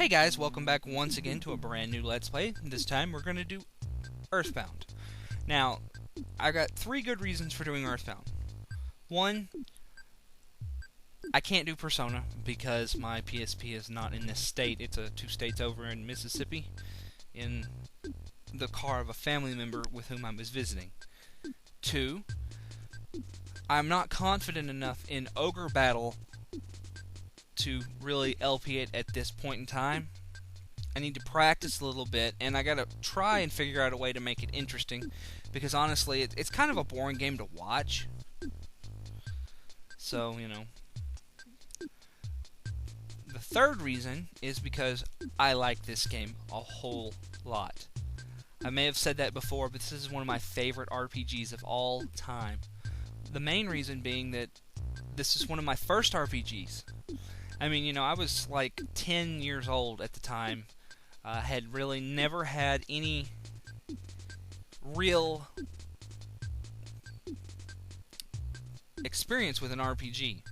Hey guys, welcome back once again to a brand new Let's Play. This time we're going to do Earthbound. Now, I got three good reasons for doing Earthbound. One, I can't do Persona because my PSP is not in this state. It's 2 states over in Mississippi, in the car of a family member with whom I was visiting. Two, I'm not confident enough in Ogre Battle to really LP it at this point in time. I need to practice a little bit, and I gotta try and figure out a way to make it interesting, because honestly, it's kind of a boring game to watch. So, you know. The third reason is because I like this game a whole lot. I may have said that before, but this is one of my favorite RPGs of all time. The main reason being that this is one of my first RPGs. I mean, you know, I was like 10 years old at the time. Had really never had any real experience with an RPG.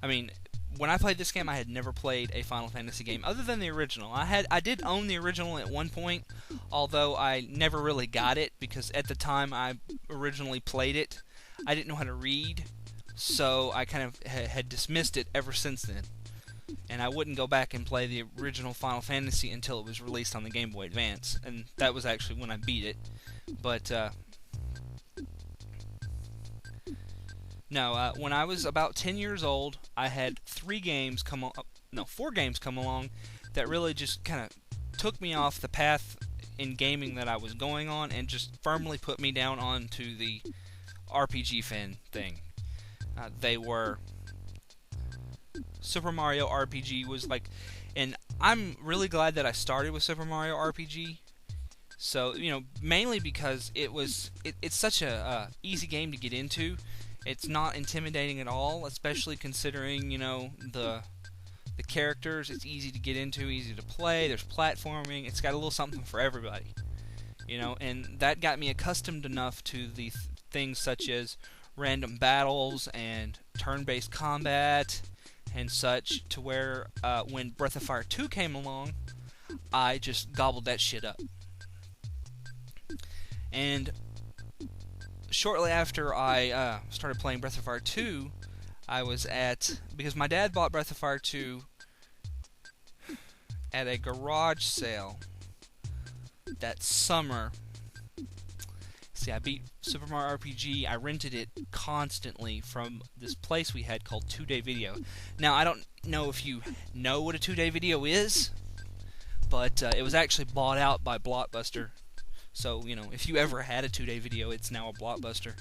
I mean, when I played this game, I had never played a Final Fantasy game other than the original. I did own the original at one point, although I never really got it because at the time I originally played it, I didn't know how to read, so I kind of had dismissed it ever since then. And I wouldn't go back and play the original Final Fantasy until it was released on the Game Boy Advance, and that was actually when I beat it. But no, when I was about 10 years old, I had 4 games come along that really just kind of took me off the path in gaming that I was going on and just firmly put me down onto the RPG fan thing. They were Super Mario RPG was like, and I'm really glad that I started with Super Mario RPG. So, you know, mainly because it's such a easy game to get into. It's not intimidating at all, especially considering, you know, the characters. It's easy to get into, easy to play. There's platforming. It's got a little something for everybody, you know, and that got me accustomed enough to the things such as random battles and turn-based combat and such, to where when Breath of Fire 2 came along, I just gobbled that shit up. And shortly after I started playing Breath of Fire 2, I was because my dad bought Breath of Fire 2 at a garage sale that summer. See, I beat Super Mario RPG. I rented it constantly from this place we had called 2-Day Video. Now, I don't know if you know what a 2-Day Video is, but it was actually bought out by Blockbuster. So, you know, if you ever had a 2-Day Video, it's now a Blockbuster.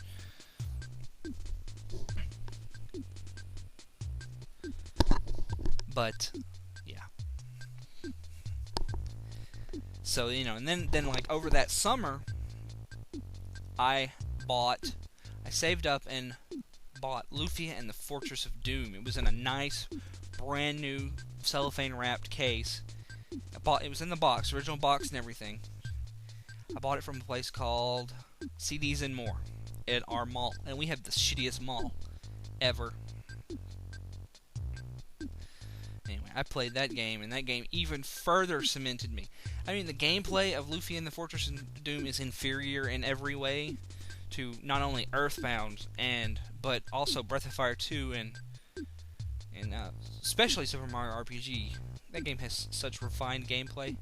But yeah. So, you know, and then like over that summer, I saved up and bought Lufia and the Fortress of Doom. It was in a nice, brand new cellophane wrapped case. It was in the box, original box and everything. I bought it from a place called CDs and More at our mall, and we have the shittiest mall ever. Anyway, I played that game, and that game even further cemented me. I mean, the gameplay of Lufia and the Fortress of Doom is inferior in every way to not only Earthbound but also Breath of Fire 2 and especially Super Mario RPG. That game has such refined gameplay.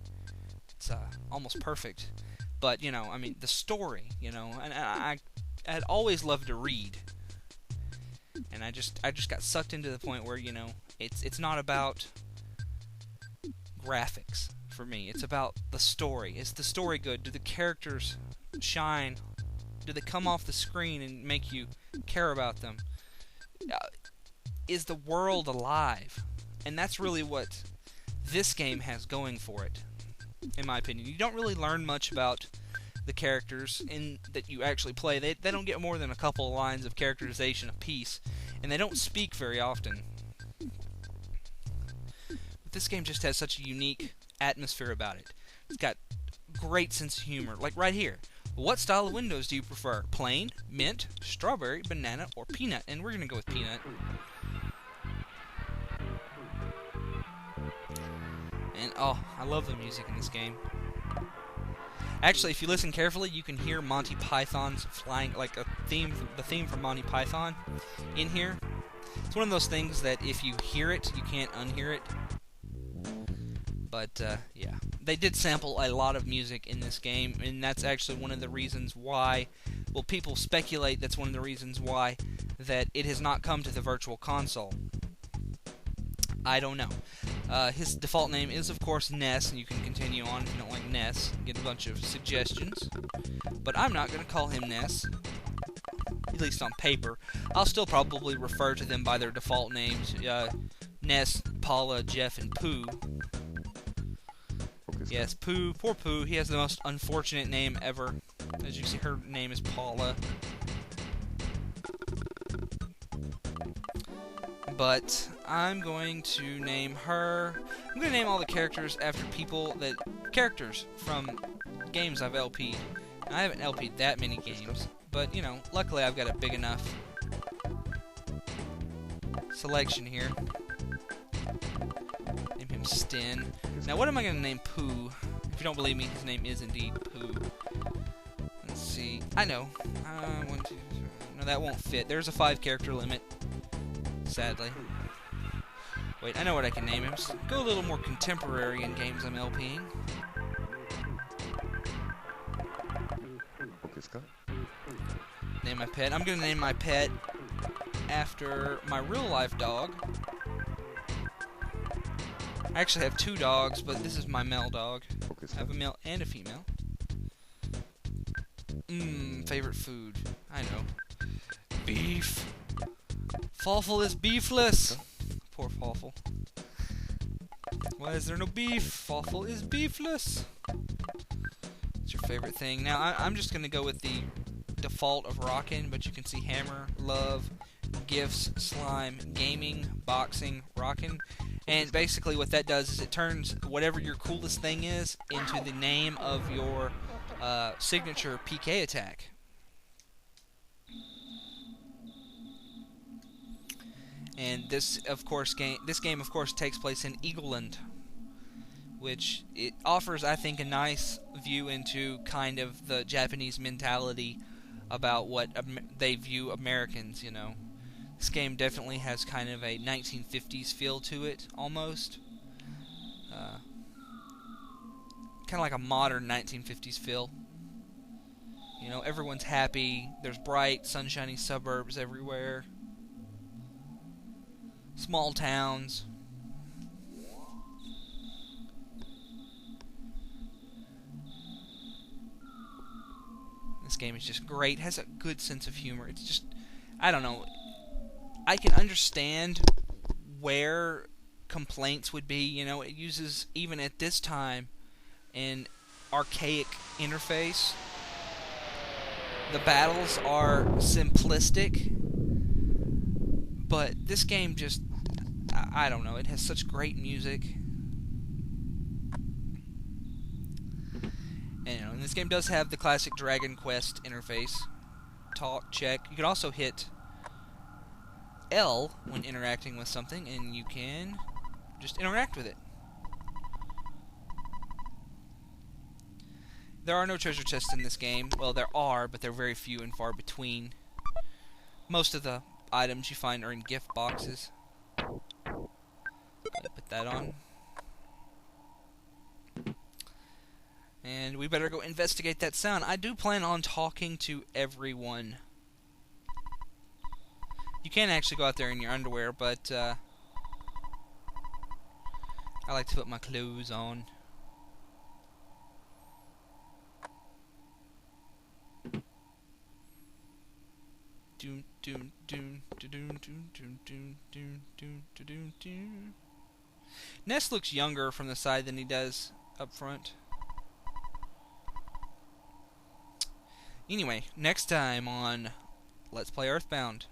It's almost perfect. But, you know, I mean, the story, you know, and I had always loved to read. And I just got sucked into the point where, you know, it's not about graphics for me. It's about the story. Is the story good? Do the characters shine? Do they come off the screen and make you care about them? Is the world alive? And that's really what this game has going for it, in my opinion. You don't really learn much about the characters that you actually play. They don't get more than a couple of lines of characterization apiece, and they don't speak very often. But this game just has such a unique atmosphere about it. It's got great sense of humor. Like right here. What style of windows do you prefer? Plain, mint, strawberry, banana, or peanut? And we're going to go with peanut. And oh, I love the music in this game. Actually, if you listen carefully, you can hear Monty Python's flying, like the theme from Monty Python in here. It's one of those things that if you hear it, you can't unhear it. But, yeah. They did sample a lot of music in this game, and that's actually one of the reasons why, well, people speculate that's one of the reasons why that it has not come to the Virtual Console. I don't know. His default name is, of course, Ness, and you can continue on if you don't like Ness. Get a bunch of suggestions. But I'm not going to call him Ness, at least on paper. I'll still probably refer to them by their default names, Ness, Paula, Jeff, and Pooh. Yes, Pooh, poor Pooh, he has the most unfortunate name ever. As you see, her name is Paula. But I'm going to name her... I'm going to name all the characters after characters from games I've LP'd. I haven't LP'd that many games, but, you know, luckily I've got a big enough selection here. Name him Sten. Now, what am I going to name Pooh? If you don't believe me, his name is indeed Pooh. Let's see. I know. 1, 2, 3. No, that won't fit. There's a 5-character limit. Sadly. Wait, I know what I can name him. Just go a little more contemporary in games I'm LPing. Name my pet. I'm going to name my pet after my real-life dog. I actually have 2 dogs, but this is my male dog. I have a male and a female. Favorite food. I know. Beef. Fawful is beefless. Poor Fawful. Why is there no beef? Fawful is beefless. What's your favorite thing? Now, I'm just going to go with the default of rockin', but you can see hammer, love, gifts, slime, gaming, boxing, rockin'. And basically what that does is it turns whatever your coolest thing is into the name of your signature PK attack. And this game of course takes place in Eagleland, which it offers, I think, a nice view into kind of the Japanese mentality about what they view Americans, you know. This game definitely has kind of a 1950s feel to it, almost. Kind of like a modern 1950s feel. You know, everyone's happy, there's bright, sunshiny suburbs everywhere. Small towns. This game is just great, has a good sense of humor. It's just, I don't know, I can understand where complaints would be. You know, it uses, even at this time, an archaic interface. The battles are simplistic, but this game just, I don't know, it has such great music. And, you know, and this game does have the classic Dragon Quest interface. Talk, check. You can also hit L when interacting with something, and you can just interact with it. There are no treasure chests in this game. Well, there are, but they're very few and far between. Most of the items you find are in gift boxes. Put that on. And we better go investigate that sound. I do plan on talking to everyone. You can actually go out there in your underwear, but I like to put my clothes on. Ness looks younger from the side than he does up front. Anyway, next time on Let's Play Earthbound,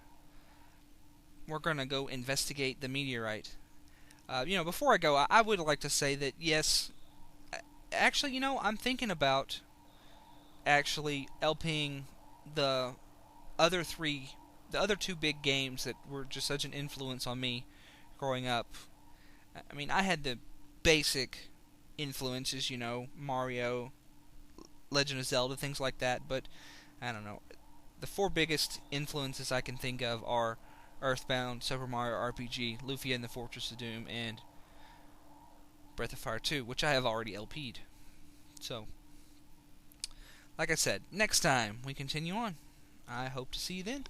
we're gonna go investigate the meteorite. You know, before I go, I would like to say that yes, actually, you know, I'm thinking about actually LPing the other 2 big games that were just such an influence on me growing up. I mean, I had the basic influences, Mario, Legend of Zelda, things like that, but I don't know. The four biggest influences I can think of are Earthbound, Super Mario RPG, Lufia and the Fortress of Doom, and Breath of Fire 2, which I have already LP'd. So, like I said, next time we continue on. I hope to see you then.